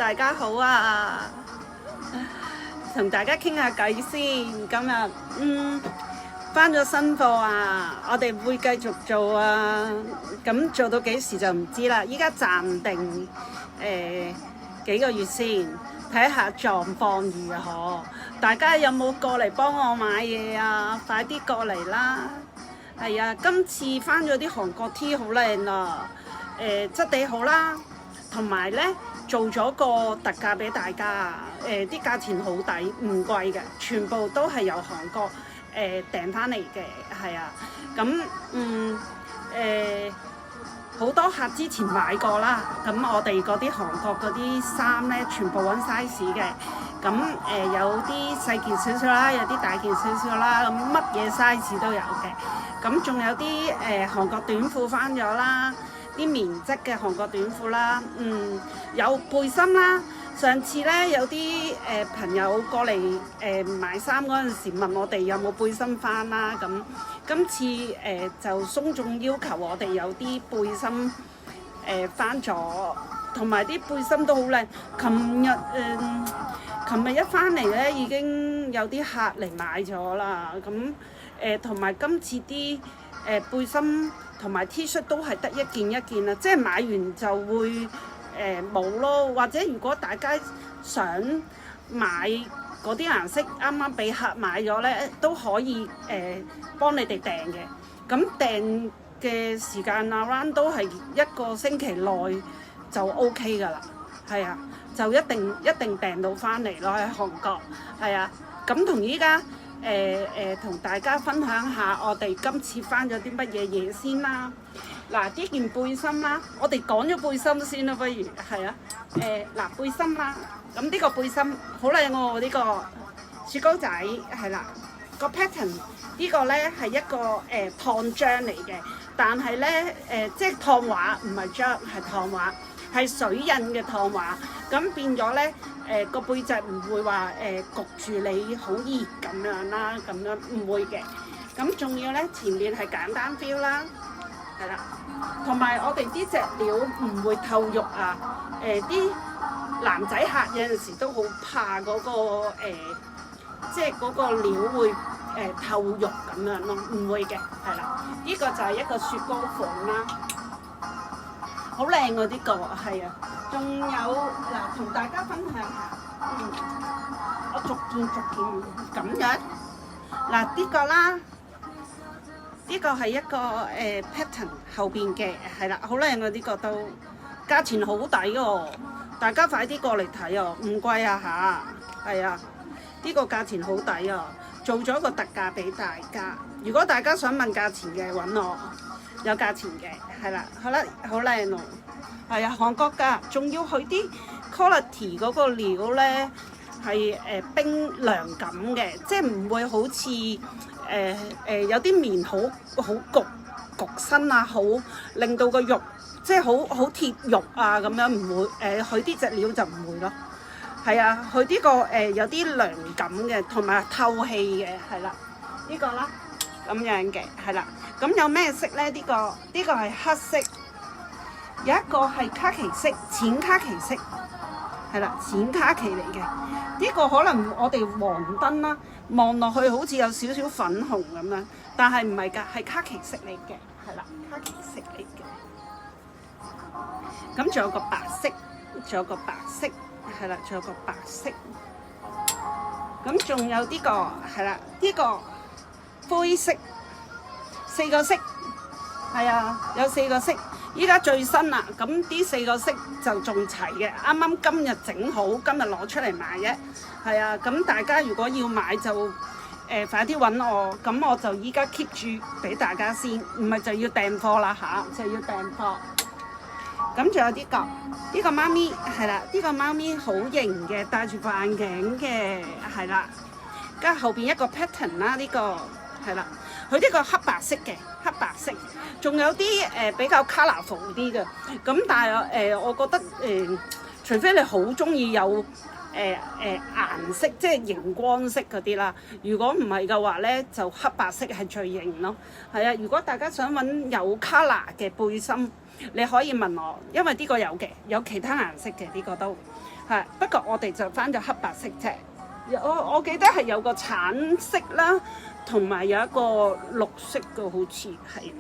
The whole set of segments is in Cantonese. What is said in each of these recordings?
大家好啊！同大家傾下偈先。今日返咗新貨啊，我哋會繼續做啊。咁做到幾時就唔知啦。依家暫定幾個月先，睇下狀況如何。大家有冇過嚟幫我買嘢啊？快啲過嚟啦！係啊，今次返咗啲韓國 T 好靚啊！質地好啦，同埋咧做咗個特價俾大家，啲價錢好抵，唔貴嘅，全部都係由韓國訂翻嚟嘅，係啊，咁好多客之前買過啦，咁我哋嗰啲韓國嗰啲衫咧，全部揾 size 嘅，咁有啲細件少少啦，有啲大件少少啦，咁乜嘢 size 都有嘅，咁仲有啲韓國短褲翻咗啦。啲棉質嘅韓國短褲啦，有背心啦。上次咧有啲朋友過嚟買衫嗰陣時問我哋有冇背心翻啦，咁今次就鬆眾要求我哋有啲背心翻咗，同埋啲背心都好靚。琴日一翻嚟咧已經有啲客嚟買咗啦，咁同埋今次啲背心同埋 T 恤都係得一件一件啦，即係買完就會冇咯。或者如果大家想買嗰啲顏色，啱啱俾客買咗咧，都可以幫你哋訂嘅。咁訂嘅時間around都係一個星期內就 OK 㗎啦，係啊，就一定訂到翻嚟咯喺韓國，係啊。咁同依家同大家分享下我哋今次翻咗啲乜嘢嘢先啦。嗱，呢件背心啦，我哋講咗背心先啦，不如係啊。嗱，背心啦，咁呢個背心好靚喎，呢個雪糕仔係啦，個 pattern 呢個咧係一個燙漿嚟嘅，但係咧即係燙畫，唔係漿，係燙畫，係水印嘅燙畫，咁變咗咧個背脊唔會話焗住你好熱咁樣啦，咁樣唔會嘅。咁仲要咧前面係簡單 feel 啦，係啦，同埋我哋啲隻料唔會透肉啊。啲男仔客有陣時都好怕嗰個即係嗰個料會透肉咁樣咯，唔會嘅，係啦。呢個就係一個雪糕款啦。好靚喎呢個，係啊，仲有嗱，同大家分享下，我逐件咁樣，嗱呢個啦，呢個係一個pattern 後邊嘅，係啦，好靚喎呢個都，價錢好抵喎，大家快啲過嚟睇哦，唔貴啊嚇，係啊，呢個價錢好抵啊，做咗個特價俾大家，如果大家想問價錢嘅揾我。有價錢嘅，係啦，好啦，好靚喎，係啊，韓國㗎，仲要佢啲 quality 嗰個料咧係冰涼感嘅，即係唔會好似有啲棉好焗身啊，好令到個肉即係好貼肉啊咁樣，唔會佢啲隻料就唔會咯，係啊，佢呢個有啲涼感嘅，同埋透氣嘅，係啦，呢個啦。咁樣嘅，係啦。咁有咩色咧？呢個係黑色，有一個係卡其色，淺卡其色，係啦，淺卡其嚟嘅。呢個可能我哋黃燈啦，望落去好似有少少粉紅咁樣，但係唔係㗎，係卡其色嚟嘅，係啦，卡其色嚟嘅。咁仲有個白色，係啦，仲有個白色。咁仲有呢個係啦，呢個。灰色4個色，係啊，有4個色。依家最新啦，咁啲4個色就仲齊嘅。啱啱今日整好，今日攞出嚟賣嘅，係啊。咁大家如果要買就快啲揾我，咁我就依家 keep 住俾大家先，唔係就要訂貨啦嚇，就要訂貨。咁仲有呢個貓咪係啦，呢個貓咪好型嘅，戴住副眼鏡嘅，係啦。加後邊一個 pattern 啦，呢個。係啦，佢呢個黑白色，仲有啲比較 colourful 啲嘅，咁但係我覺得除非你好中意有顏色，即係熒光色嗰啲啦。如果唔係嘅話咧，就黑白色係最型咯。係啊，如果大家想揾有 colour 嘅背心，你可以問我，因為呢個有嘅，有其他顏色嘅呢個都係。不過我哋就翻咗黑白色啫。我記得係有個橙色啦，同埋有一個綠色嘅，好似係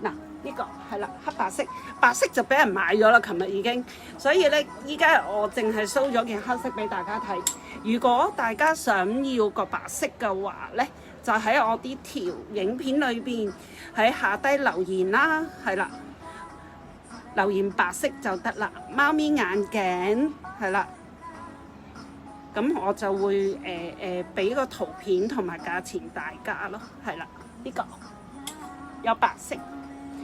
嗱。呢個係啦，黑白色，白色就俾人買咗啦，琴日已經。所以咧，依家我淨係 show 咗件黑色俾大家睇。如果大家想要個白色嘅話咧，就喺我啲條影片裏邊喺下低留言啦，係啦，留言白色就得啦。貓咪眼鏡係啦，咁我就會俾個圖片同埋價錢大家咯，係啦，呢個有白色。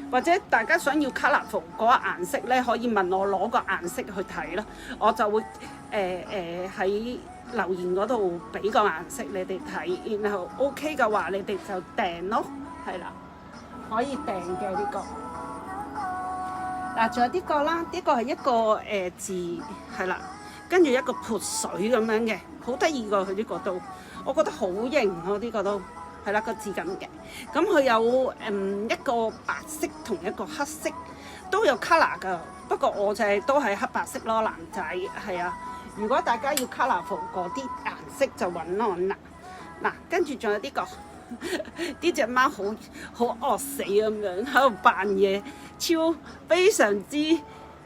或者大家想要 colourful 嗰個顏色咧，可以問我攞個顏色去睇咯，我就會喺留言嗰度俾個顏色你哋睇，然後 OK 嘅話你哋就訂咯，係啦，可以訂嘅呢個。嗱，仲有呢個啦，呢個係一個字係啦，跟住一個潑水咁樣嘅，好得意㗎佢呢個都，我覺得好型咯呢個都。係啦，個字咁嘅，咁佢有一個白色同一個黑色，都有 colour 㗎。不過我就都係黑白色咯，男仔係啊。如果大家要 colourful 嗰啲顏色就揾我啦。嗱，跟住仲有呢個，呢隻貓好惡死咁樣喺度扮嘢，非常之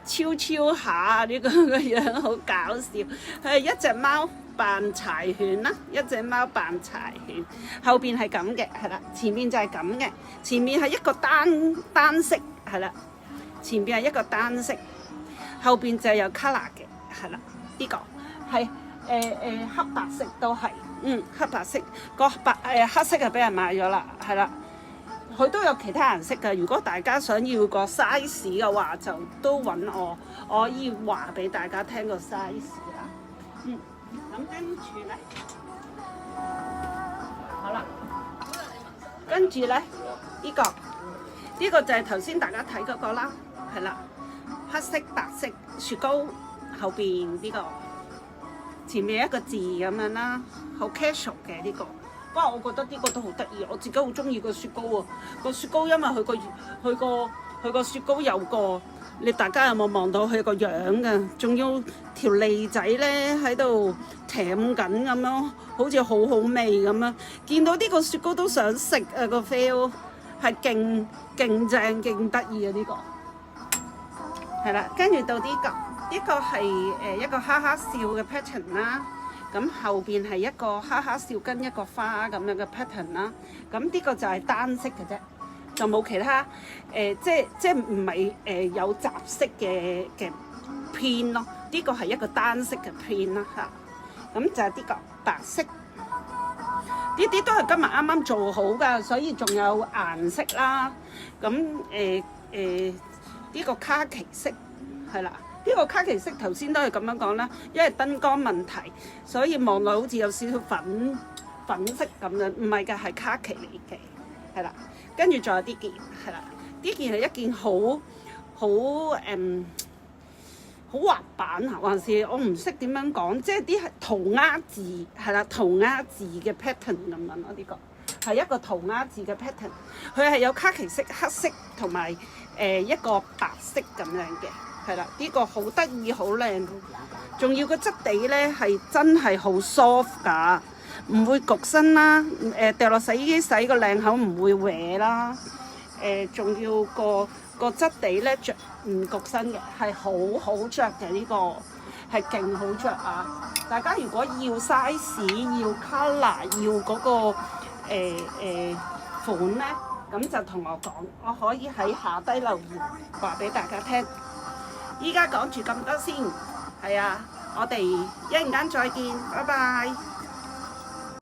超下呢個嘅樣，好搞笑。佢係一隻貓扮柴犬啦，一隻貓扮柴犬，後邊係咁嘅，係啦，前面就係咁嘅，前面係一個單色，係啦，前邊係一個單色，後邊就有 colour 嘅，係啦，呢個係黑白色都係，黑白色個黑色就俾人買咗啦，係啦，佢都有其他顏色㗎。如果大家想要個 size 嘅話，就都揾我，我可以話俾大家聽個 size 啦，咁跟住咧，好啦，跟住咧呢個就係頭先大家睇嗰個啦，係啦，黑色白色雪糕後邊呢個，前面一個字咁樣啦，好 casual 嘅呢個。不過我覺得呢個都好得意，我自己好中意個雪糕喎。個雪糕因為佢個雪糕有個。你大家有冇望到佢個樣㗎？仲要條脷仔咧喺度舔緊咁樣，好似好味咁樣。見到呢個雪糕都想食啊！個 feel 係勁正勁得意啊！呢個係啦，跟住到呢個係一個哈哈笑嘅 pattern 啦。咁後邊係一個哈哈笑跟一個花咁樣嘅 pattern 啦。咁呢個就係單色嘅啫。就冇其他即唔係有雜色嘅片咯，呢個係一個單色嘅片啦嚇。咁就係呢個白色，呢啲都係今日啱啱做好㗎，所以仲有顏色啦。咁呢個卡其色係啦，呢個卡其色頭先都係咁樣講啦，因為燈光問題，所以望落好似有少少粉色咁樣，唔係㗎，係卡其嚟嘅，係啦。跟住仲有呢件係啦，呢件係一件好滑板啊，還是我唔識點樣講，即係啲係塗鴉字係啦，塗鴉字嘅 pattern 咁樣咯。呢個係一個塗鴉字嘅 pattern，佢係有卡其色、黑色同埋一個白色咁樣嘅，係啦。呢個好得意、好靚，仲要個質地咧係真係好 soft 㗎。唔會焗身啦，掉落洗衣機洗個靚口唔會歪啦，仲要個質地咧着唔焗身嘅，係好着嘅呢個，係勁好着啊！大家如果要 size 要 colour 要嗰個款咧，咁就同我講，我可以喺下低留言話俾大家聽。依家講住咁多先，係啊，我哋一陣間再見，拜拜。